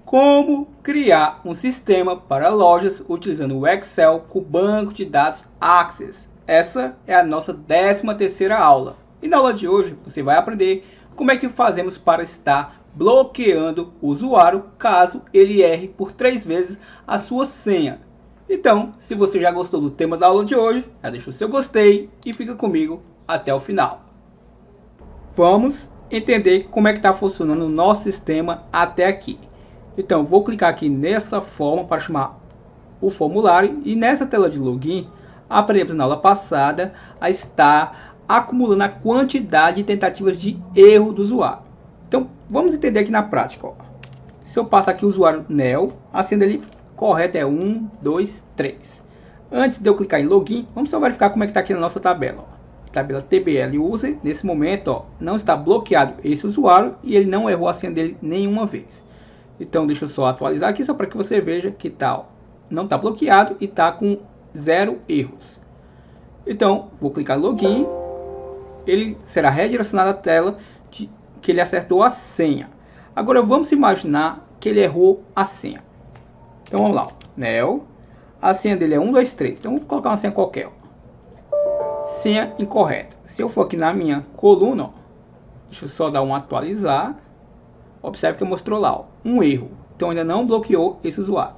Como criar um sistema para lojas utilizando o Excel com o banco de dados Access. Essa é a nossa 13ª aula. E na aula de hoje você vai aprender como é que fazemos para estar bloqueando o usuário caso ele erre por 3 vezes a sua senha. Então, se você já gostou do tema da aula de hoje, já deixa o seu gostei e fica comigo até o final. Vamos entender como é que está funcionando o nosso sistema até aqui. Então, vou clicar aqui nessa forma para chamar o formulário e nessa tela de login, aprendemos na aula passada a estar acumulando a quantidade de tentativas de erro do usuário. Então, vamos entender aqui na prática. Ó. Se eu passar aqui o usuário Nel, a senha dele correta é 1, 2, 3. Antes de eu clicar em login, vamos só verificar como é que está aqui na nossa tabela. Ó. Tabela TBL User, nesse momento ó, não está bloqueado esse usuário e ele não errou a senha dele nenhuma vez. Então deixa eu só atualizar aqui só para que você veja que tal não está bloqueado e está com 0 erros. Então vou clicar em login, ele será redirecionado à tela de que ele acertou a senha. Agora vamos imaginar que ele errou a senha. Então vamos lá, ó. Nel, a senha dele é 1, 2, 3. Então vou colocar uma senha qualquer. Ó. Senha incorreta. Se eu for aqui na minha coluna, ó, deixa eu só dar um atualizar. Observe que mostrou lá, ó, um erro. Então ainda não bloqueou esse usuário.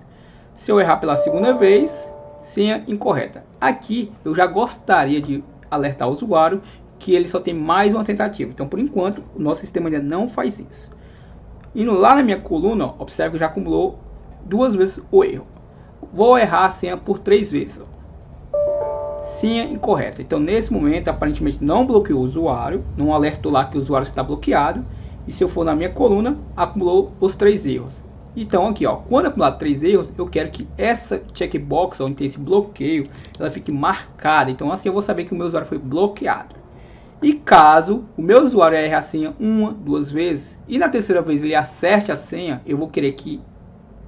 Se eu errar pela segunda vez, senha incorreta. Aqui eu já gostaria de alertar o usuário que ele só tem mais uma tentativa. Então por enquanto o nosso sistema ainda não faz isso. Indo lá na minha coluna, ó, observe que já acumulou 2 vezes o erro. Vou errar a senha por 3 vezes. Ó. Senha incorreta. Então nesse momento aparentemente não bloqueou o usuário. Não alertou lá que o usuário está bloqueado. E se eu for na minha coluna, acumulou os 3 erros. Então aqui, ó, quando acumular 3 erros, eu quero que essa checkbox, onde tem esse bloqueio, ela fique marcada. Então assim eu vou saber que o meu usuário foi bloqueado. E caso o meu usuário erre a senha 1, 2 vezes, e na terceira vez ele acerte a senha, eu vou querer que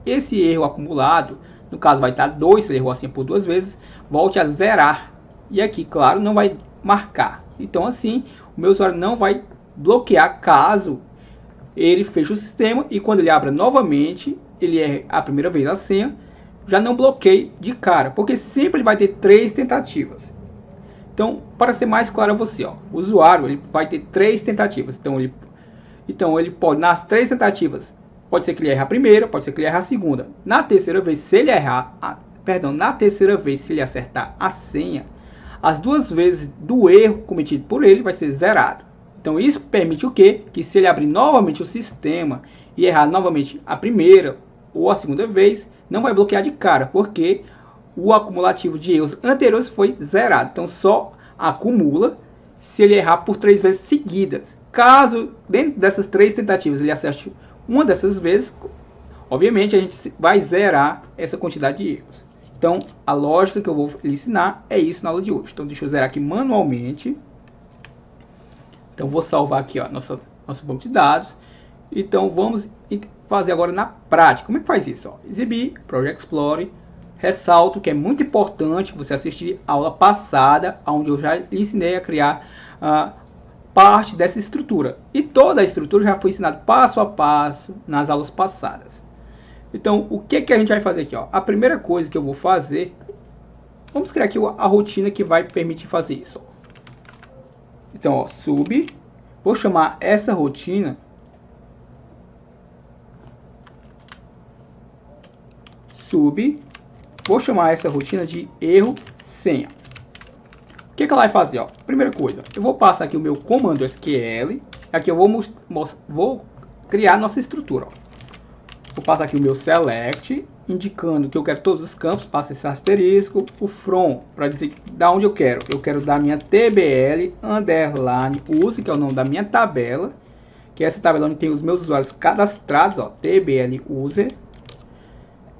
esse erro acumulado, no caso vai estar 2, se ele errou a senha por 2 vezes, volte a zerar. E aqui, claro, não vai marcar. Então assim, o meu usuário não vai bloquear caso ele fecha o sistema e quando ele abre novamente, ele erra a primeira vez a senha, já não bloqueia de cara, porque sempre ele vai ter 3 tentativas. Então, para ser mais claro a você, ó, o usuário ele vai ter 3 tentativas. Então ele pode, nas 3 tentativas, pode ser que ele erre a primeira, pode ser que ele erre a segunda. Na terceira vez, se ele errar, na terceira vez, se ele acertar a senha, as 2 vezes do erro cometido por ele vai ser zerado. Então isso permite o quê? Que se ele abrir novamente o sistema e errar novamente a primeira ou a segunda vez, não vai bloquear de cara, porque o acumulativo de erros anteriores foi zerado. Então só acumula se ele errar por 3 vezes seguidas. Caso dentro dessas 3 tentativas ele acerte uma dessas vezes, obviamente a gente vai zerar essa quantidade de erros. Então a lógica que eu vou lhe ensinar é isso na aula de hoje. Então deixa eu zerar aqui manualmente. Então vou salvar aqui ó, nosso banco de dados. Então vamos fazer agora na prática. Como é que faz isso? Ó? Exibir, Project Explorer. Ressalto que é muito importante você assistir a aula passada, onde eu já lhe ensinei a criar parte dessa estrutura. E toda a estrutura já foi ensinada passo a passo nas aulas passadas. Então o que a gente vai fazer aqui? Ó? A primeira coisa que eu vou fazer, vamos criar aqui a rotina que vai permitir fazer isso. Ó. Então, ó, sub, vou chamar essa rotina vou chamar essa rotina de erro senha. O que ela vai fazer? Ó? Primeira coisa, eu vou passar aqui o meu comando SQL, aqui eu vou criar nossa estrutura. Ó. Vou passar aqui o meu select, indicando que eu quero todos os campos, passa esse asterisco, o from, para dizer da onde eu quero da minha TBL, underline, use, que é o nome da minha tabela, que é essa tabela onde tem os meus usuários cadastrados, ó, TBL user.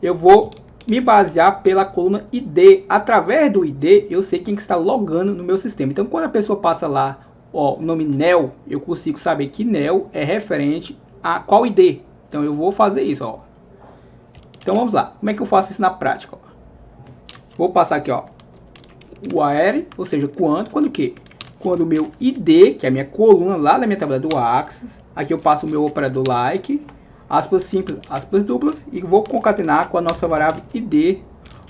Eu vou me basear pela coluna ID, através do ID eu sei quem que está logando no meu sistema. Então quando a pessoa passa lá, ó, o nome Nel, eu consigo saber que Nel é referente a qual ID. Então eu vou fazer isso, ó. Então vamos lá, como é que eu faço isso na prática? Ó? Vou passar aqui, ó, o AR, ou seja, quando o quê? Quando o meu ID, que é a minha coluna lá da minha tabela do Access, aqui eu passo o meu operador like, aspas simples, aspas duplas, e vou concatenar com a nossa variável id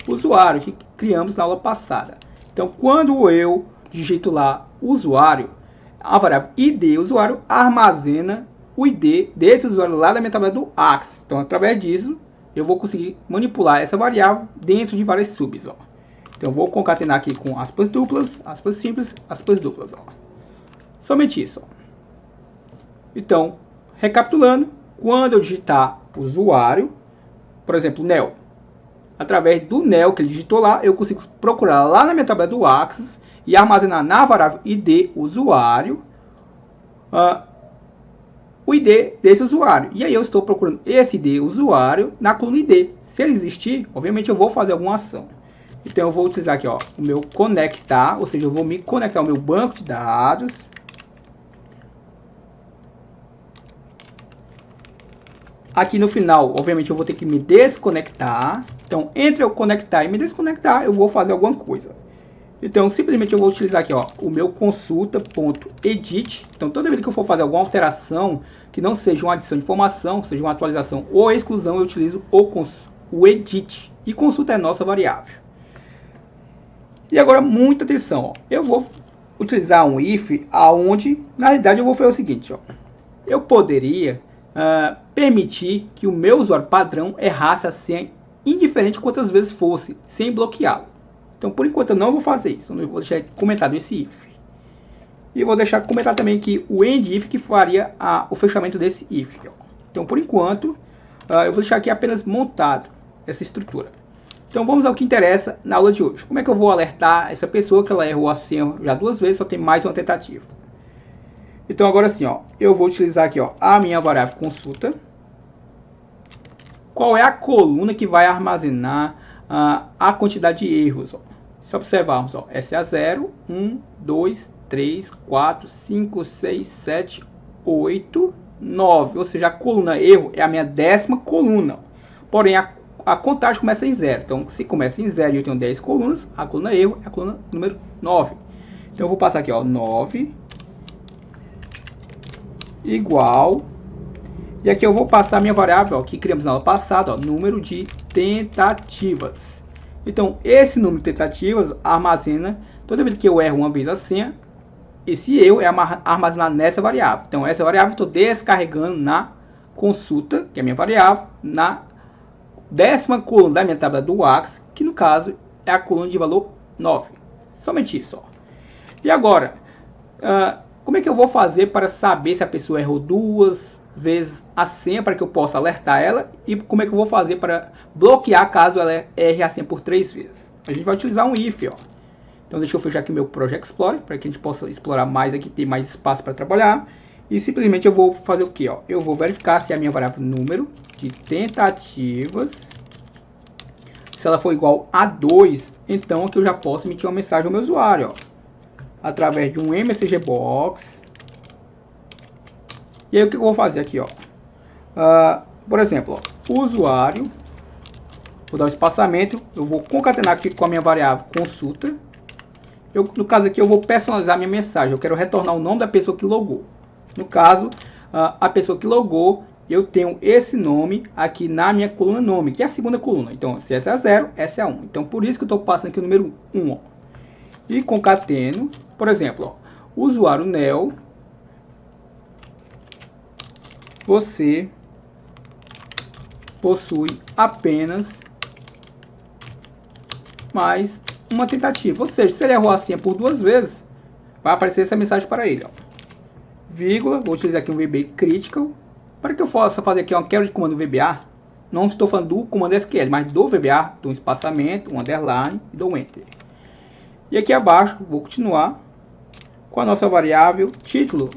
usuário, que criamos na aula passada. Então, quando eu digito lá usuário, a variável id usuário armazena o id desse usuário lá da minha tabela do Axis. Então, através disso, eu vou conseguir manipular essa variável dentro de várias subs. Ó. Então, eu vou concatenar aqui com aspas duplas, aspas simples, aspas duplas. Ó. Somente isso. Ó. Então, recapitulando, quando eu digitar usuário, por exemplo, Nel, através do Nel que ele digitou lá, eu consigo procurar lá na minha tabela do Axis e armazenar na variável id usuário o id desse usuário. E aí eu estou procurando esse id usuário na coluna id. Se ele existir, obviamente eu vou fazer alguma ação. Então eu vou utilizar aqui ó, o meu conectar, ou seja, eu vou me conectar ao meu banco de dados. Aqui no final, obviamente, eu vou ter que me desconectar. Então, entre eu conectar e me desconectar, eu vou fazer alguma coisa. Então, simplesmente eu vou utilizar aqui, ó, o meu consulta.edit. Então, toda vez que eu for fazer alguma alteração, que não seja uma adição de informação, seja uma atualização ou exclusão, eu utilizo o edit. E consulta é nossa variável. E agora, muita atenção, ó. Eu vou utilizar um if, aonde, na realidade, eu vou fazer o seguinte, ó. Eu poderia permitir que o meu usuário padrão errasse a senha indiferente quantas vezes fosse, sem bloqueá-lo. Então, por enquanto, eu não vou fazer isso. Eu vou deixar comentado esse if. E vou deixar comentado também aqui o end if que faria o fechamento desse if. Ó. Então, por enquanto, eu vou deixar aqui apenas montado essa estrutura. Então, vamos ao que interessa na aula de hoje. Como é que eu vou alertar essa pessoa que ela errou a senha já 2 vezes, só tem mais uma tentativa? Então, agora sim, ó, eu vou utilizar aqui ó, a minha variável consulta. Qual é a coluna que vai armazenar a quantidade de erros? Ó. Se observarmos, ó, SA0, 1, 2, 3, 4, 5, 6, 7, 8, 9. Ou seja, a coluna erro é a minha 10ª coluna. Porém, a contagem começa em 0. Então, se começa em 0 e eu tenho 10 colunas, a coluna erro é a coluna número 9. Então, eu vou passar aqui, ó, 9... igual, e aqui eu vou passar a minha variável ó, que criamos na aula passada, ó, número de tentativas. Então, esse número de tentativas armazena, toda vez que eu erro uma vez a senha, esse erro é armazenado nessa variável. Então, essa variável eu estou descarregando na consulta, que é a minha variável, na 10ª coluna da minha tabela do Axis, que no caso é a coluna de valor 9. Somente isso. Ó. E agora, como é que eu vou fazer para saber se a pessoa errou 2 vezes a senha para que eu possa alertar ela? E como é que eu vou fazer para bloquear caso ela erre a senha por 3 vezes? A gente vai utilizar um if. Ó. Então deixa eu fechar aqui meu Project Explorer para que a gente possa explorar mais aqui, ter mais espaço para trabalhar. E simplesmente eu vou fazer o que? Eu vou verificar se a minha variável número de tentativas, se ela for igual a 2, então aqui eu já posso emitir uma mensagem ao meu usuário. Ó. Através de um msg box. E aí o que eu vou fazer aqui, ó? Por exemplo, ó, usuário, vou dar um espaçamento, eu vou concatenar aqui com a minha variável consulta. No caso aqui eu vou personalizar a minha mensagem, eu quero retornar o nome da pessoa que logou. No caso, a pessoa que logou, eu tenho esse nome aqui na minha coluna nome, que é a 2ª coluna. Então, se essa é 0, essa é 1. Então, por isso que eu estou passando aqui o número 1, ó. E concateno, por exemplo, ó, usuário Nel, você possui apenas mais uma tentativa. Ou seja, se ele errou a senha por 2 vezes, vai aparecer essa mensagem para ele. Ó. Vírgula, vou utilizar aqui um VB critical, para que eu possa fazer aqui uma quebra de comando VBA. Não estou falando do comando SQL, mas do VBA, do espaçamento, um underline e do enter. E aqui abaixo, vou continuar com a nossa variável título,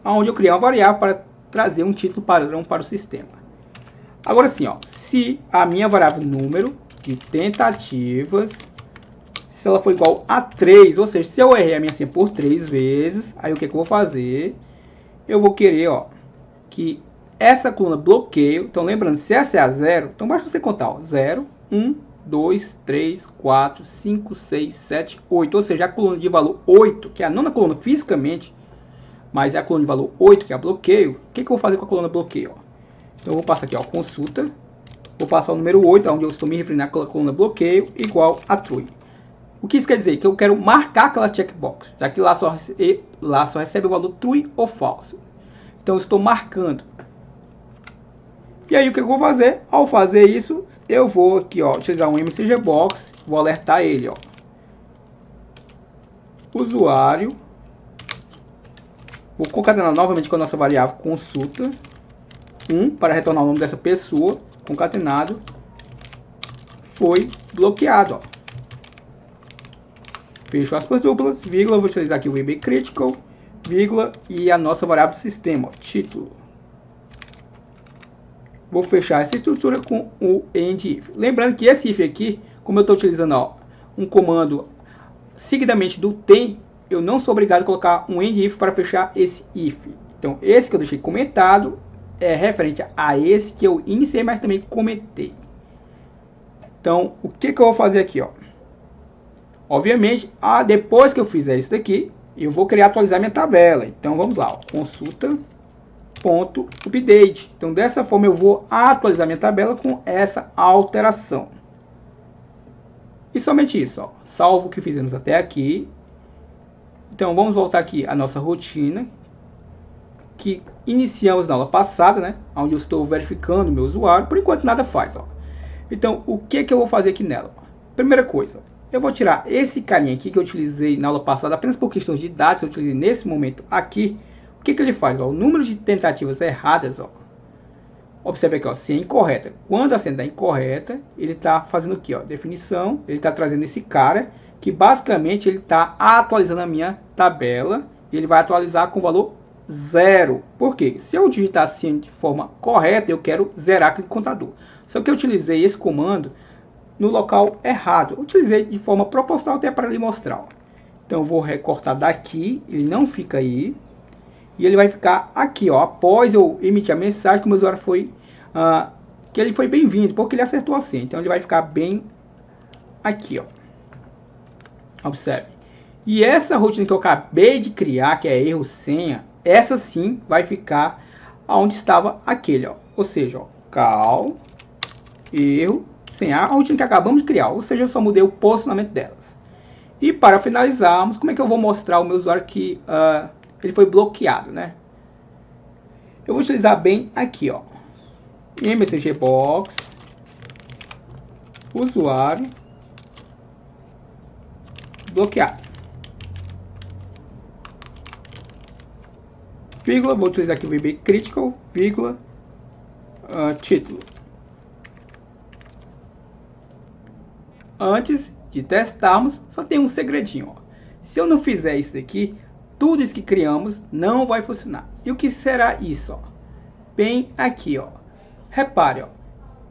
onde eu criei uma variável para trazer um título padrão para o sistema. Agora sim, ó, se a minha variável número de tentativas, se ela for igual a 3, ou seja, se eu errei a minha senha por 3 vezes, aí o que eu vou fazer? Eu vou querer ó, que essa coluna bloqueio, então lembrando, se essa é a 0, então basta você contar, ó, 0, 1, 2, 3, 4, 5, 6, 7, 8. Ou seja, a coluna de valor 8, que é a 9ª coluna fisicamente, mas é a coluna de valor 8, que é a bloqueio. O que eu vou fazer com a coluna bloqueio? Ó? Então eu vou passar aqui, ó, consulta. Vou passar o número 8, onde eu estou me referindo à coluna bloqueio, igual a true. O que isso quer dizer? Que eu quero marcar aquela checkbox, já que lá só recebe o valor true ou falso. Então eu estou marcando. E aí o que eu vou fazer? Ao fazer isso, eu vou aqui, ó, utilizar um mcgbox, vou alertar ele, ó. Usuário. Vou concatenar novamente com a nossa variável consulta. 1 para retornar o nome dessa pessoa, concatenado. Foi bloqueado, ó. Fecho aspas duplas, vírgula, vou utilizar aqui o VB critical, vírgula, e a nossa variável do sistema, ó, título. Vou fechar essa estrutura com o end-if. Lembrando que esse if aqui, como eu estou utilizando, ó, um comando seguidamente do tem, eu não sou obrigado a colocar um end-if para fechar esse if. Então, esse que eu deixei comentado é referente a esse que eu iniciei, mas também comentei. Então, o que eu vou fazer aqui, ó? Obviamente, depois que eu fizer isso daqui, eu vou querer atualizar minha tabela. Então, vamos lá, ó, consulta.update. Então, dessa forma, eu vou atualizar minha tabela com essa alteração. E somente isso, ó, salvo o que fizemos até aqui. Então, vamos voltar aqui à nossa rotina, que iniciamos na aula passada, né? Onde eu estou verificando o meu usuário. Por enquanto, nada faz, ó. Então, o que eu vou fazer aqui nela? Primeira coisa, eu vou tirar esse carinha aqui que eu utilizei na aula passada apenas por questões de dados, eu utilizei nesse momento aqui. O que ele faz? Ó, o número de tentativas erradas, ó. Observe aqui, ó, se é incorreta. Quando a senha está incorreta, ele está fazendo aqui, ó, definição, ele está trazendo esse cara, que basicamente ele está atualizando a minha tabela, e ele vai atualizar com o valor 0. Por quê? Se eu digitar assim de forma correta, eu quero zerar aquele contador. Só que eu utilizei esse comando no local errado. Eu utilizei de forma proposital até para lhe mostrar, ó. Então eu vou recortar daqui, ele não fica aí. E ele vai ficar aqui, ó, após eu emitir a mensagem que o meu usuário foi, que ele foi bem-vindo, porque ele acertou a senha. Então ele vai ficar bem aqui, ó. Observe. E essa rotina que eu acabei de criar, que é erro senha, essa sim vai ficar onde estava aquele, ó. Ou seja, ó, cal, erro, senha, a rotina que acabamos de criar. Ou seja, eu só mudei o posicionamento delas. E para finalizarmos, como é que eu vou mostrar ao meu usuário que ele foi bloqueado, né? Eu vou utilizar bem aqui, ó, mcgbox, usuário, bloqueado. Vírgula, vou utilizar aqui o VB critical, vírgula, título. Antes de testarmos, só tem um segredinho, ó. Se eu não fizer isso daqui, tudo isso que criamos não vai funcionar. E o que será isso, ó? Bem aqui, ó. Repare, ó.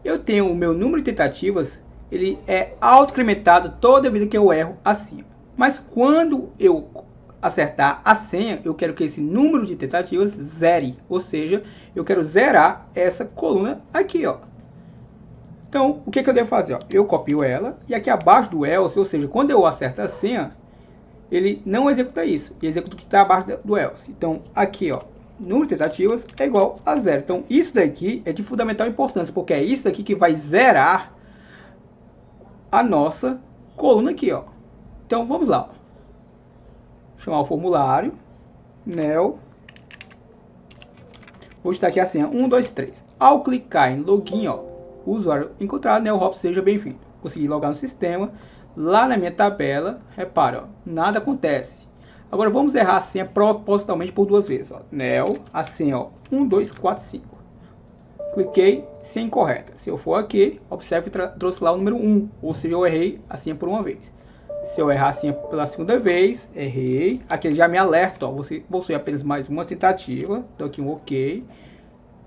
Eu tenho o meu número de tentativas, ele é auto-incrementado toda vez que eu erro assim. Mas quando eu acertar a senha, eu quero que esse número de tentativas zere. Ou seja, eu quero zerar essa coluna aqui, ó. Então, o que eu devo fazer, ó? Eu copio ela e aqui abaixo do else, ou seja, quando eu acerto a senha, ele não executa isso, e executa o que está abaixo do else. Então, aqui, ó, número de tentativas é igual a 0. Então, isso daqui é de fundamental importância, porque é isso daqui que vai zerar a nossa coluna aqui, ó. Então, vamos lá, ó. Chamar o formulário, nel, vou digitar aqui a senha 1, 2, 3. Ao clicar em login, ó, o usuário encontrado, nel-hop, seja bem-vindo. Consegui logar no sistema. Lá na minha tabela, repara, ó, nada acontece. Agora vamos errar a senha propositalmente por 2 vezes, ó. Nel, a senha, ó, 1, 2, 4, 5. Cliquei, senha incorreta. Se eu for aqui, observe que trouxe lá o número 1, ou seja, eu errei a senha por uma vez. Se eu errar a senha pela segunda vez, errei. Aqui ele já me alerta, ó, você possui apenas mais uma tentativa. Dou aqui um OK.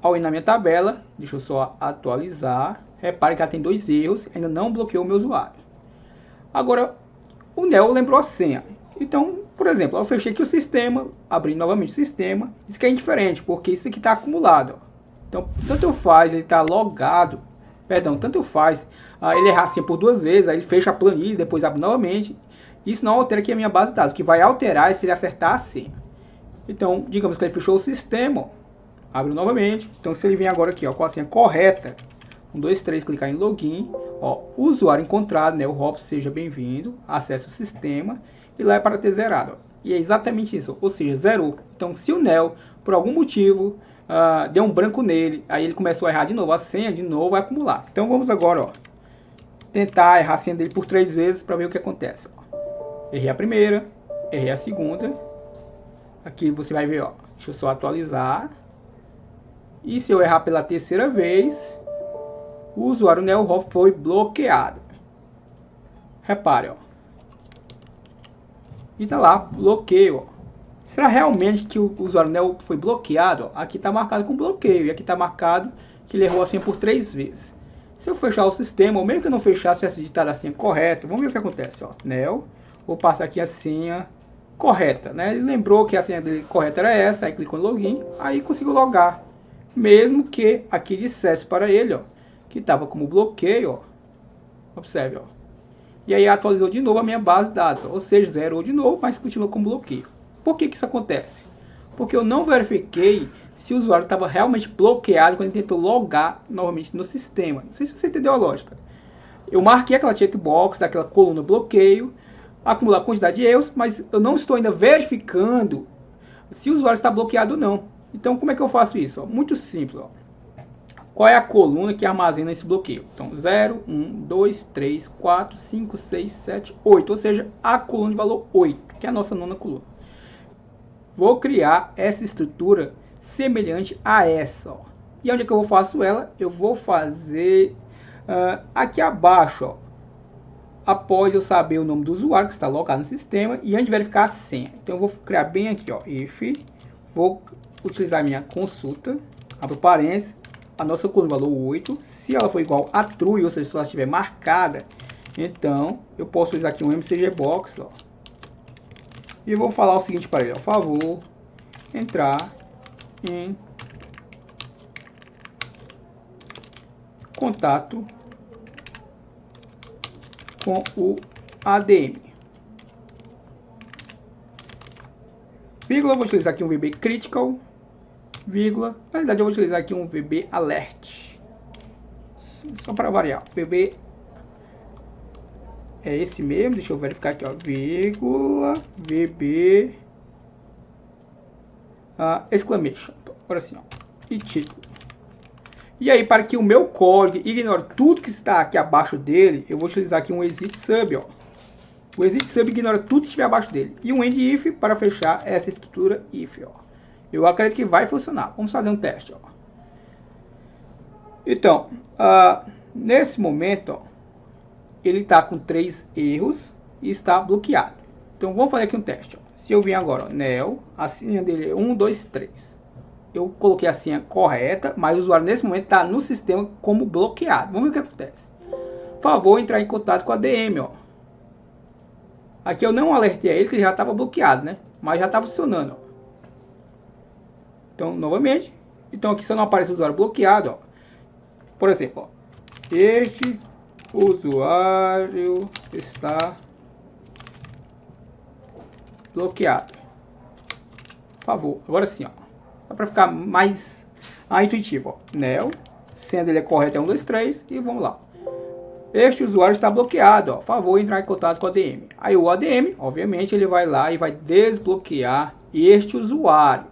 Ao ir na minha tabela, deixa eu só atualizar. Repare que ela tem 2 erros, ainda não bloqueou o meu usuário. Agora, o Nel lembrou a senha. Então, por exemplo, eu fechei aqui o sistema, abri novamente o sistema. Isso aqui é indiferente, porque isso aqui está acumulado, ó. Então, tanto faz ele está logado, perdão, tanto faz ele errar a senha por 2 vezes, aí ele fecha a planilha, depois abre novamente. Isso não altera aqui a minha base de dados. O que vai alterar é se ele acertar a senha. Então, digamos que ele fechou o sistema, ó. Abre novamente. Então se ele vem agora aqui, ó, com a senha correta, 1, 2, 3, clicar em login, ó, usuário encontrado, né, o Robson, seja bem-vindo, acesse o sistema e lá é para ter zerado, ó. E é exatamente isso, ou seja, zerou. Então se o Nel, por algum motivo, deu um branco nele, aí ele começou a errar de novo, a senha de novo vai acumular. Então vamos agora, ó, tentar errar a senha dele por 3 vezes para ver o que acontece, ó. Errei a primeira, errei a segunda. Aqui você vai ver, ó, deixa eu só atualizar. E se eu errar pela terceira vez, o usuário Nel foi bloqueado. Repare, ó. E tá lá, bloqueio, ó. Será realmente que o usuário Nel foi bloqueado? Ó? Aqui tá marcado com bloqueio e aqui tá marcado que ele errou a senha por 3 vezes. Se eu fechar o sistema, ou mesmo que eu não fechasse, tivesse digitado a senha correta, vamos ver o que acontece, ó. Nel, vou passar aqui a senha correta, né? Ele lembrou que a senha dele correta era essa, aí clicou no login, aí conseguiu logar. Mesmo que aqui dissesse para ele, ó, que estava como bloqueio, ó. Observe, ó. E aí atualizou de novo a minha base de dados, ó. Ou seja, zerou de novo, mas continuou como bloqueio. Por que que isso acontece? Porque eu não verifiquei se o usuário estava realmente bloqueado quando ele tentou logar novamente no sistema. Não sei se você entendeu a lógica. Eu marquei aquela checkbox daquela coluna bloqueio, acumular quantidade de erros, mas eu não estou ainda verificando se o usuário está bloqueado ou não. Então, como é que eu faço isso? Ó, muito simples. Ó. Qual é a coluna que armazena esse bloqueio? Então, 0, 1, 2, 3, 4, 5, 6, 7, 8. Ou seja, a coluna de valor 8, que é a nossa nona coluna. Vou criar essa estrutura semelhante a essa. Ó. E onde é que eu faço ela? Eu vou fazer aqui abaixo, ó. Após eu saber o nome do usuário que está logado no sistema e antes de verificar a senha. Então eu vou criar bem aqui, ó, if, vou utilizar minha consulta, abro parênteses, a nossa coluna valor 8, se ela for igual a true, ou seja, se ela estiver marcada, então eu posso utilizar aqui um mcgbox, ó, e eu vou falar o seguinte para ele, ó, por favor, entrar em contato com o ADM. Vírgula, vou utilizar aqui um VB Critical, vírgula, na verdade eu vou utilizar aqui um VB Alert, só para variar, VB é esse mesmo, deixa eu verificar aqui, ó, vírgula, VB, exclamation, agora sim, ó, e título. E aí, para que o meu código ignore tudo que está aqui abaixo dele, eu vou utilizar aqui um exit sub, ó. O exit sub ignora tudo que estiver abaixo dele. E um end if para fechar essa estrutura if, ó. Eu acredito que vai funcionar. Vamos fazer um teste, ó. Então, nesse momento, ó, ele está com 3 erros e está bloqueado. Então, vamos fazer aqui um teste, ó. Se eu vim agora, ó, Nel, a senha dele é 1, 2, 3. Eu coloquei a senha correta, mas o usuário nesse momento está no sistema como bloqueado. Vamos ver o que acontece. Por favor, entrar em contato com a ADM, ó. Aqui eu não alertei a ele que ele já estava bloqueado, né? Mas já está funcionando, ó. Então, novamente. Então, aqui só não aparece o usuário bloqueado, ó. Por exemplo, ó. Este usuário está bloqueado. Por favor, agora sim, ó. Só para ficar mais intuitivo, ó. Nel, senha dele é correta, é 1, 2, 3 e vamos lá. Este usuário está bloqueado, ó. Por favor, entrar em contato com o ADM. Aí o ADM, obviamente, ele vai lá e vai desbloquear este usuário.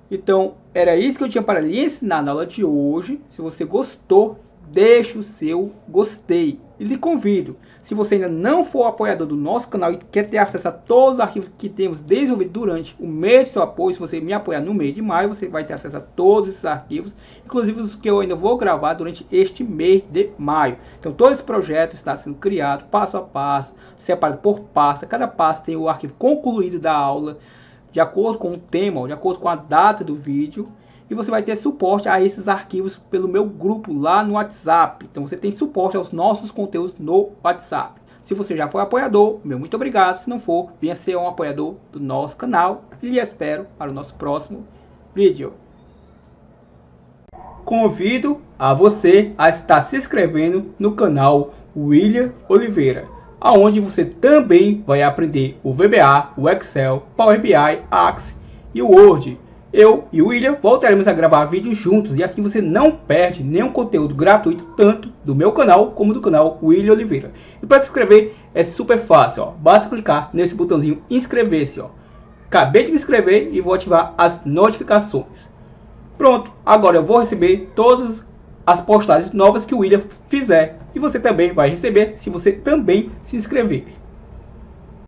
Então, era isso que eu tinha para lhe ensinar na aula de hoje. Se você gostou, deixe o seu gostei. E lhe convido, se você ainda não for apoiador do nosso canal e quer ter acesso a todos os arquivos que temos desenvolvido durante o mês de seu apoio, se você me apoiar no mês de maio, você vai ter acesso a todos esses arquivos, inclusive os que eu ainda vou gravar durante este mês de maio. Então todo esse projeto está sendo criado passo a passo, separado por pasta. Cada pasta tem o arquivo concluído da aula, de acordo com o tema, de acordo com a data do vídeo. E você vai ter suporte a esses arquivos pelo meu grupo lá no WhatsApp. Então você tem suporte aos nossos conteúdos no WhatsApp. Se você já foi apoiador, meu muito obrigado. Se não for, venha ser um apoiador do nosso canal. E lhe espero para o nosso próximo vídeo. Convido a você a estar se inscrevendo no canal William Oliveira, onde você também vai aprender o VBA, o Excel, Power BI, Access e o Word. eu e o William voltaremos a gravar vídeos juntos e assim você não perde nenhum conteúdo gratuito, tanto do meu canal como do canal William Oliveira. E para se inscrever é super fácil, ó. Basta clicar nesse botãozinho inscrever-se, ó. Acabei de me inscrever e vou ativar as notificações. Pronto, agora eu vou receber todas as postagens novas que o William fizer e você também vai receber se você também se inscrever.